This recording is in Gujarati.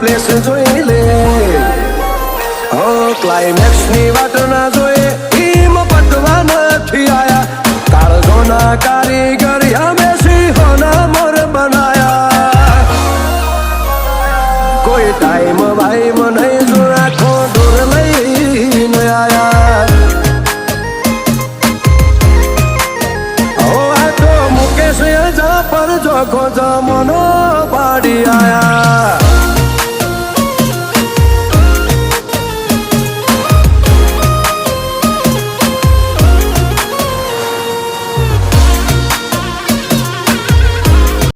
પ્લેસ જોઈ લે ક્લાઇમેક્સ ની વાત ના જોઈએ ટીમ પટવા નથી આયા કાળજોના કારીગર અમે સિંહોના મોર બનાયા કોઈ ટાઈમ ભાઈમ નહીં જો આખો દૂર લઈને આયા ઓ આ તો મુકેશ જા પર જોખો જમનો પાડી આયા